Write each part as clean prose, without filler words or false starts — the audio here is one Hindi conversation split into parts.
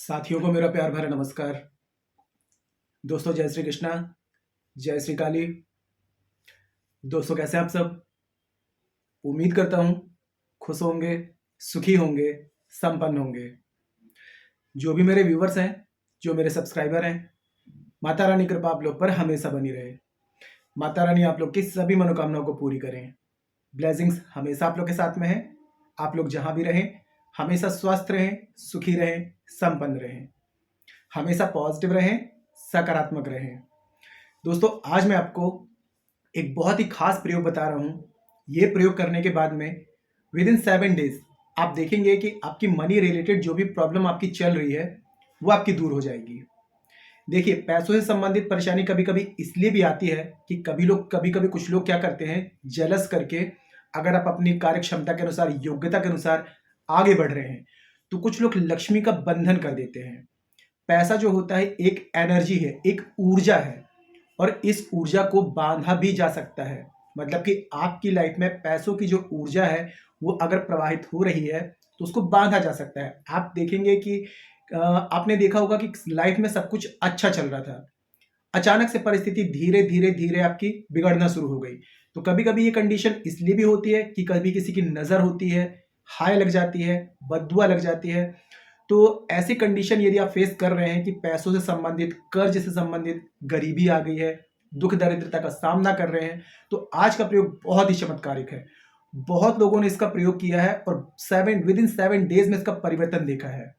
साथियों को मेरा प्यार भरा नमस्कार। दोस्तों जय श्री कृष्णा, जय श्री काली। दोस्तों कैसे हैं आप सब? उम्मीद करता हूँ खुश होंगे, सुखी होंगे, संपन्न होंगे। जो भी मेरे व्यूवर्स हैं, जो मेरे सब्सक्राइबर हैं, माता रानी कृपा आप लोग पर हमेशा बनी रहे। माता रानी आप लोग की सभी मनोकामनाओं को पूरी करें। ब्लेसिंग्स हमेशा आप लोग के साथ में है। आप लोग जहाँ भी रहें हमेशा स्वस्थ रहें, सुखी रहें, संपन्न रहें, हमेशा पॉजिटिव रहें, सकारात्मक रहें। दोस्तों आज मैं आपको एक बहुत ही खास प्रयोग बता रहा हूँ। ये प्रयोग करने के बाद में विद इन 7 डेज आप देखेंगे कि आपकी मनी रिलेटेड जो भी प्रॉब्लम आपकी चल रही है वो आपकी दूर हो जाएगी। देखिए, पैसों से संबंधित परेशानी कभी कभी इसलिए भी आती है कि कभी कभी कुछ लोग क्या करते हैं, जेलस करके अगर आप अपनी कार्य क्षमता के अनुसार, योग्यता के अनुसार आगे बढ़ रहे हैं तो कुछ लोग लक्ष्मी का बंधन कर देते हैं। पैसा जो होता है एक एनर्जी है, एक ऊर्जा है, और इस ऊर्जा को बांधा भी जा सकता है। मतलब कि आपकी लाइफ में पैसों की जो ऊर्जा है वो अगर प्रवाहित हो रही है तो उसको बांधा जा सकता है। आप देखेंगे कि आपने देखा होगा कि लाइफ में सब कुछ अच्छा चल रहा था, अचानक से परिस्थिति धीरे धीरे धीरे आपकी बिगड़ना शुरू हो गई। तो कभी कभी ये कंडीशन इसलिए भी होती है कि कभी किसी की नज़र होती है, हाय लग जाती है, बददुआ लग जाती है। तो ऐसी कंडीशन यदि आप फेस कर रहे हैं कि पैसों से संबंधित, कर्ज से संबंधित, गरीबी आ गई है, दुख दरिद्रता का सामना कर रहे हैं, तो आज का प्रयोग बहुत ही चमत्कारिक है। बहुत लोगों ने इसका प्रयोग किया है और विद इन 7 डेज में इसका परिवर्तन देखा है।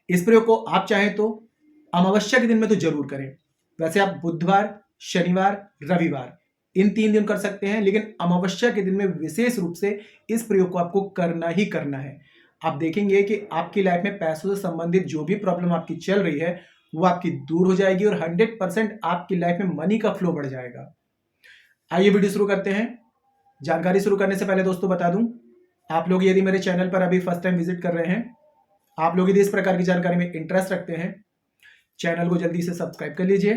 इस प्रयोग को आप चाहें तो अमावस्या के दिन में तो जरूर करें। वैसे आप बुधवार, शनिवार, रविवार इन 3 दिन कर सकते हैं, लेकिन अमावस्या के दिन में विशेष रूप से इस प्रयोग को आपको करना ही करना है। आप देखेंगे कि आपकी लाइफ में पैसों से संबंधित जो भी प्रॉब्लम आपकी चल रही है वो आपकी दूर हो जाएगी और 100% आपकी लाइफ में मनी का फ्लो बढ़ जाएगा। आइए वीडियो शुरू करते हैं। जानकारी शुरू करने से पहले दोस्तों बता दूं, आप लोग यदि मेरे चैनल पर अभी फर्स्ट टाइम विजिट कर रहे हैं, आप लोग यदि इस प्रकार की जानकारी में इंटरेस्ट रखते हैं, चैनल को जल्दी से सब्सक्राइब कर लीजिए,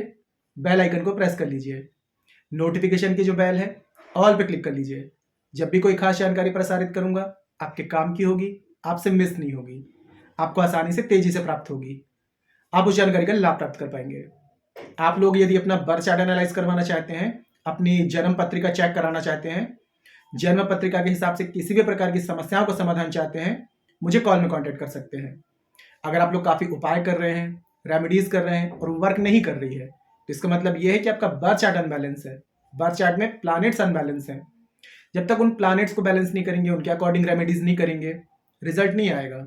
बेल आइकन को प्रेस कर लीजिए, नोटिफिकेशन की जो बेल है ऑल पे क्लिक कर लीजिए। जब भी कोई खास जानकारी प्रसारित करूंगा आपके काम की होगी, आपसे मिस नहीं होगी, आपको आसानी से, तेजी से प्राप्त होगी, आप उस जानकारी का लाभ प्राप्त कर पाएंगे। आप लोग यदि अपना बर्थ चार्ट एनालाइज करवाना चाहते हैं, अपनी जन्म पत्रिका चेक कराना चाहते हैं, जन्म पत्रिका के हिसाब से किसी भी प्रकार की समस्याओं का समाधान चाहते हैं, मुझे कॉल में कांटेक्ट कर सकते हैं। अगर आप लोग काफ़ी उपाय कर रहे हैं, रेमेडीज कर रहे हैं और वर्क नहीं कर रही है, तो इसका मतलब यह है कि आपका बर्थ चार्ट अनबैलेंस है। बर्थ चार्ट में प्लैनेट्स अनबैलेंस हैं। जब तक उन प्लैनेट्स को बैलेंस नहीं करेंगे, उनके अकॉर्डिंग रेमेडीज नहीं करेंगे, रिजल्ट नहीं आएगा।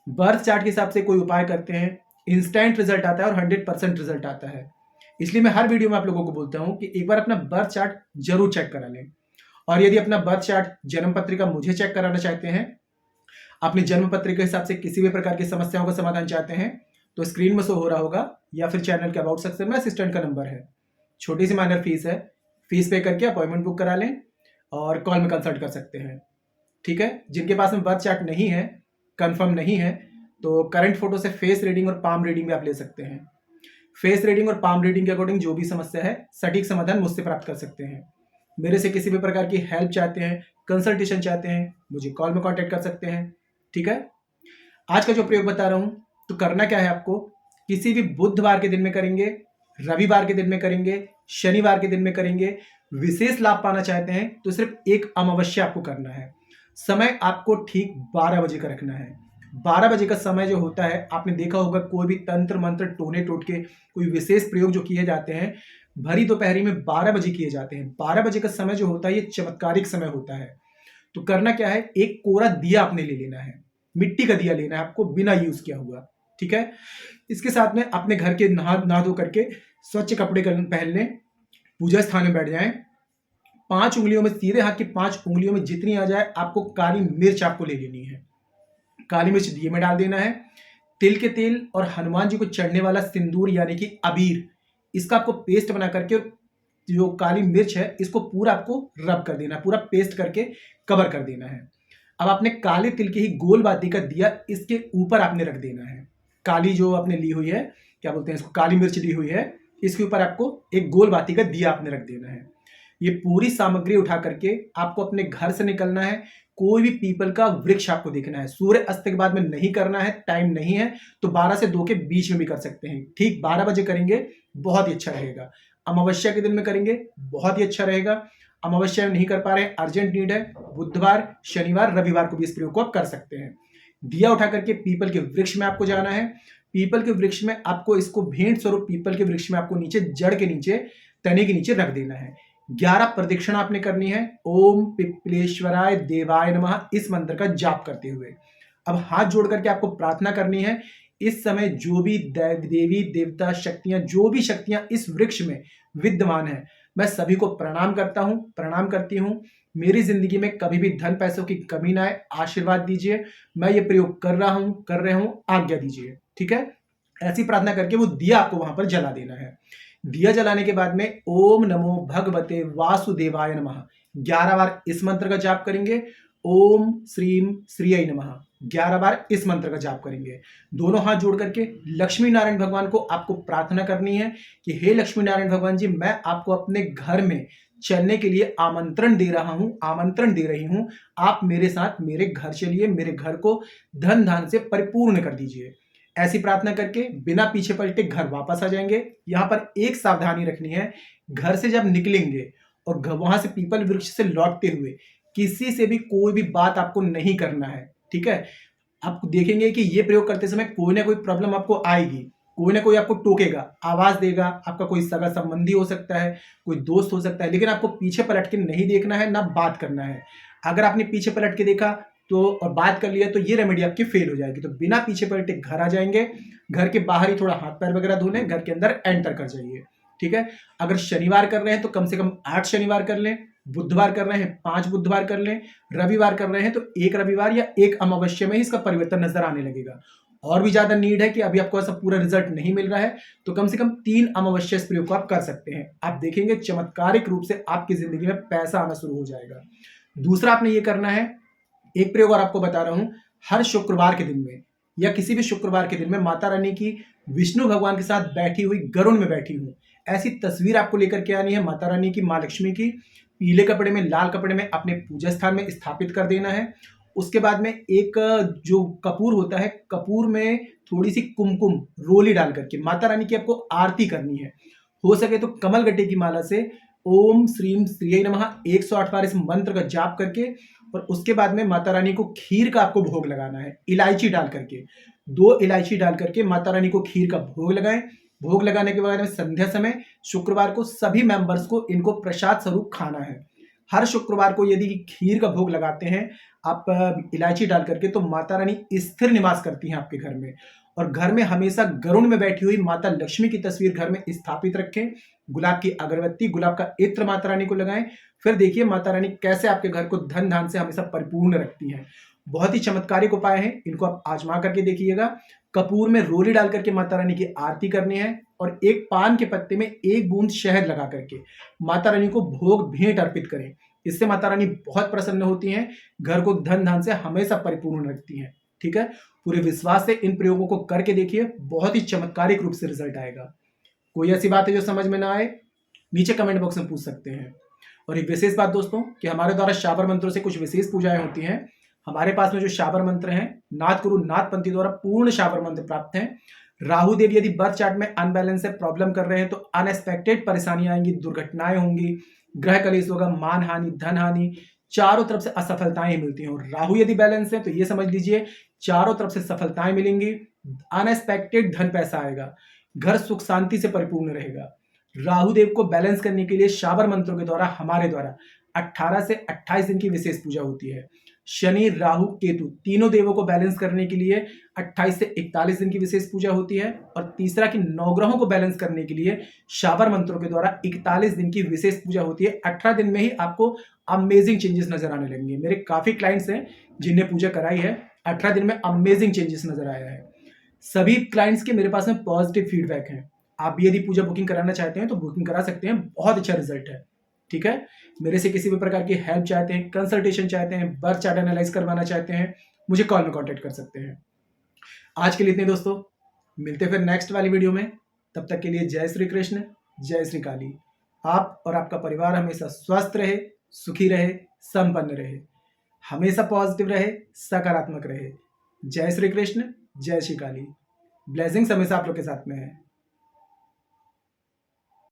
बर्थ चार्ट के हिसाब से कोई उपाय करते हैं, इंस्टेंट रिजल्ट आता है और 100% रिजल्ट आता है। इसलिए मैं हर वीडियो में आप लोगों को बोलता हूं कि एक बार अपना बर्थ चार्ट जरूर चेक करा लें। और यदि अपना बर्थ चार्ट, जन्म पत्रिका मुझे चेक कराना चाहते हैं, अपनी जन्म पत्रिका के हिसाब से किसी भी प्रकार की समस्याओं का समाधान चाहते हैं, तो स्क्रीन में शो हो रहा होगा या फिर चैनल के अबाउट सेक्शन में असिस्टेंट का नंबर है। छोटी सी माइनर फीस है, फीस पे करके अपॉइंटमेंट बुक करा लें और कॉल में कंसल्ट कर सकते हैं। ठीक है। जिनके पास में बर्थ चार्ट नहीं है, कंफर्म नहीं है, तो करंट फोटो से फेस रीडिंग और पाम रीडिंग भी आप ले सकते हैं। फेस रीडिंग और पाम रीडिंग के अकॉर्डिंग जो भी समस्या है, सटीक समाधान मुझसे प्राप्त कर सकते हैं। मेरे से किसी भी प्रकार की हेल्प चाहते हैं, कंसल्टेशन चाहते हैं, मुझे कॉल में कांटेक्ट कर सकते हैं। ठीक है। आज का जो प्रयोग बता रहा हूं, तो करना क्या है आपको, किसी भी बुधवार के दिन में करेंगे, रविवार के दिन में करेंगे, शनिवार के दिन में करेंगे। विशेष लाभ पाना चाहते हैं तो सिर्फ एक अमावस्या आपको करना है। समय आपको ठीक 12 बजे का रखना है। 12 बजे का समय जो होता है, आपने देखा होगा कोई भी तंत्र मंत्र, टोने टोटके, कोई विशेष प्रयोग जो किए जाते हैं भरी दोपहरी में 12 बजे किए जाते हैं। 12 बजे का समय जो होता है ये चमत्कारिक समय होता है। तो करना क्या है, एक कोरा दिया आपने ले लेना है, मिट्टी का दिया लेना है आपको, बिना यूज किया हुआ। ठीक है। इसके साथ में अपने घर के नहा धो करके स्वच्छ कपड़े पहन लें, पूजा स्थान में बैठ जाएं। 5 उंगलियों में, सीधे हाथ की 5 उंगलियों में जितनी आ जाए, आपको काली मिर्च आपको ले लेनी है। काली मिर्च दिए में डाल देना है। तिल के तेल और हनुमान जी को चढ़ने वाला सिंदूर यानी कि अबीर, इसका आपको पेस्ट बना करके, जो काली मिर्च है इसको पूरा आपको रब कर देना है, पूरा पेस्ट करके कवर कर देना है। अब आपने काले तिल की ही गोल बाती का दिया इसके ऊपर आपने रख देना है। काली जो आपने ली हुई है, क्या बोलते हैं इसको, काली मिर्च ली हुई है, इसके ऊपर आपको एक गोल बाती का दिया आपने रख देना है। ये पूरी सामग्री उठा करके आपको अपने घर से निकलना है। कोई भी पीपल का वृक्ष आपको देखना है। सूर्य अस्त के बाद में नहीं करना है, टाइम नहीं है तो 12 से 2 के बीच में भी कर सकते हैं। ठीक 12 बजे करेंगे, बहुत ही अच्छा रहेगा। अमावस्या के दिन में करेंगे, बहुत ही अच्छा रहेगा। अमावस्या में नहीं कर पा रहे हैं, अर्जेंट नीड है, बुधवार, शनिवार, रविवार को भी इस प्रयोग को आप कर सकते हैं। दिया उठा करके पीपल के वृक्ष में आपको जाना है। पीपल के वृक्ष में आपको इसको भेंट स्वरूप पीपल के वृक्ष में आपको नीचे, जड़ के नीचे, तने के नीचे रख देना है। 11 प्रदक्षिणा आपने करनी है। ओम पिपलेश्वराय देवाय नमः इस मंत्र का जाप करते हुए अब हाथ जोड़ करके आपको प्रार्थना करनी है। इस समय जो भी देवी देवता शक्तियां, जो भी शक्तियां इस वृक्ष में विद्यमान है, मैं सभी को प्रणाम करता हूं, प्रणाम करती हूं। मेरी जिंदगी में कभी भी धन पैसों की कमी ना आए, आशीर्वाद दीजिए। मैं ये प्रयोग कर रहा हूं, कर रहे हूं, आज्ञा दीजिए। ठीक है, ऐसी प्रार्थना करके वो दिया आपको वहां पर जला देना है। दिया जलाने के बाद में ओम नमो भगवते वासुदेवाय नमः 11 बार इस मंत्र का जाप करेंगे। ओम श्रीम श्रीय नमः 11 बार इस मंत्र का जाप करेंगे। दोनों हाथ जोड़ करके लक्ष्मी नारायण भगवान को आपको प्रार्थना करनी है कि हे लक्ष्मी नारायण भगवान जी, मैं आपको अपने घर में चलने के लिए आमंत्रण दे रहा हूं, आमंत्रण दे रही हूं। आप मेरे साथ मेरे घर चलिए, मेरे घर को धन धान से परिपूर्ण कर दीजिए। ऐसी प्रार्थना करके बिना पीछे पलटे घर वापस आ जाएंगे। यहां पर एक सावधानी रखनी है, घर से जब निकलेंगे और वहां से पीपल वृक्ष से लौटते हुए किसी से भी कोई भी बात आपको नहीं करना है। ठीक है, आप देखेंगे कि ये प्रयोग करते समय कोई ना कोई प्रॉब्लम आपको आएगी, कोई ना कोई आपको टोकेगा, आवाज देगा, आपका कोई सगा संबंधी हो सकता है, कोई दोस्त हो सकता है, लेकिन आपको पीछे पलट के नहीं देखना है, ना बात करना है। अगर आपने पीछे पलट के देखा तो और बात कर लिया तो ये रेमेडी आपकी फेल हो जाएगी। तो बिना पीछे पलटे घर आ जाएंगे। घर के बाहर ही थोड़ा हाथ पैर वगैरह धो लें, घर के अंदर एंटर कर जाइए। ठीक है, अगर शनिवार कर रहे हैं तो कम से कम 8 शनिवार कर लें, बुधवार कर रहे हैं 5 बुधवार कर लें, रविवार कर रहे हैं तो 1 रविवार या 1 अमावस्या में ही इसका परिवर्तन नजर आने लगेगा। और भी ज्यादा नीड है कि अभी आपको ऐसा पूरा रिजल्ट नहीं मिल रहा है तो कम से कम 3 अमावस्या इस प्रयोग को आप कर सकते हैं। आप देखेंगे चमत्कारिक रूप से आपकी जिंदगी में पैसा आना शुरू हो जाएगा। दूसरा आपने ये करना है, एक प्रयोग और आपको बता रहा हूं, हर शुक्रवार के दिन में या किसी भी शुक्रवार के दिन में माता रानी की विष्णु भगवान के साथ बैठी हुई, गरुड़ में बैठी हूं, ऐसी तस्वीर आपको लेकर के आनी है। माता रानी की, मां लक्ष्मी की पीले कपड़े में, लाल कपड़े में अपने पूजा स्थान में स्थापित कर देना है। उसके बाद में एक जो कपूर होता है, कपूर में थोड़ी सी कुमकुम रोली डाल करके माता रानी की आपको आरती करनी है। हो सके तो कमल गट्टे की माला से ओम श्रीम श्रीय नमः 108 बार इस मंत्र का जाप करके और उसके बाद में माता रानी को खीर का आपको भोग लगाना है। इलायची डाल करके, 2 इलायची डाल करके माता रानी को खीर का भोग लगाएं। भोग लगाने के बाद में संध्या समय शुक्रवार को सभी मेंबर्स को इनको प्रसाद स्वरूप खाना है। हर शुक्रवार को यदि खीर का भोग लगाते हैं आप इलायची डाल करके तो माता रानी स्थिर निवास करती हैं आपके घर में। और घर में हमेशा गरुड़ में बैठी हुई माता लक्ष्मी की तस्वीर घर में स्थापित रखें। गुलाब की अगरबत्ती, गुलाब का इत्र माता रानी को लगाएं। फिर देखिए माता रानी कैसे आपके घर को धन धान से हमेशा परिपूर्ण रखती हैं। बहुत ही चमत्कारिक उपाय है, इनको आप आजमा करके देखिएगा। कपूर में रोली डाल करके माता रानी की आरती करनी है और एक पान के पत्ते में 1 बूंद शहद लगा करके माता रानी को भोग भेंट अर्पित करें। इससे माता रानी बहुत प्रसन्न होती हैं, घर को धन धान से हमेशा परिपूर्ण रखती हैं। ठीक है, पूरे विश्वास से इन प्रयोगों को करके देखिए, बहुत ही चमत्कारिक रूप से रिजल्ट आएगा। कोई ऐसी बात है जो समझ में ना आए, नीचे कमेंट बॉक्स में पूछ सकते हैं। और एक विशेष बात दोस्तों कि हमारे द्वारा शाबर मंत्रों से कुछ विशेष पूजाएं होती हैं। हमारे पास में जो शाबर मंत्र हैं, नाथ गुरु नाथ पंथी द्वारा पूर्ण शाबर मंत्र प्राप्त हैं। राहु देव यदि बर्थ चार्ट में अनबैलेंस है, प्रॉब्लम कर रहे हैं तो अनएक्सपेक्टेड परेशानियां आएंगी, दुर्घटनाएं होंगी, ग्रह कलेश होगा, मान हानि, धन हानि, चारों तरफ से असफलताएं मिलती हैं। और राहु यदि बैलेंस है तो ये समझ लीजिए चारों तरफ से सफलताएं मिलेंगी, अनएक्सपेक्टेड धन पैसा आएगा, घर सुख शांति से परिपूर्ण रहेगा। राहु देव को बैलेंस करने के लिए शाबर मंत्रों के द्वारा हमारे द्वारा 18 से 28 दिन की विशेष पूजा होती है। शनि, राहु, केतु तीनों देवों को बैलेंस करने के लिए 28 से 41 दिन की विशेष पूजा होती है। और तीसरा कि 9 ग्रहों को बैलेंस करने के लिए शाबर मंत्रों के द्वारा 41 दिन की विशेष पूजा होती है। 18 दिन में ही आपको अमेजिंग चेंजेस नजर आने लगेंगे। मेरे काफी क्लाइंट्स हैं जिन्हें पूजा कराई है, 18 दिन में अमेजिंग चेंजेस नजर आया है। सभी क्लाइंट्स के मेरे पास में पॉजिटिव फीडबैक है। आप भी यदि पूजा बुकिंग कराना चाहते हैं तो बुकिंग करा सकते हैं, बहुत अच्छा रिजल्ट है। ठीक है, मेरे से किसी भी प्रकार की हेल्प चाहते हैं, कंसल्टेशन चाहते हैं, बर्थ चार्ट एनालाइज करवाना चाहते हैं, मुझे कॉल में कांटेक्ट कर सकते हैं। आज के लिए इतने दोस्तों, मिलते फिर नेक्स्ट वाली वीडियो में। तब तक के लिए जय श्री कृष्ण, जय श्री काली। आप और आपका परिवार हमेशा स्वस्थ रहे, सुखी रहे, संपन्न रहे, हमेशा पॉजिटिव रहे, सकारात्मक रहे। जय श्री कृष्ण, जय श्री काली। ब्लेसिंग्स हमेशा आप लोग के साथ में है।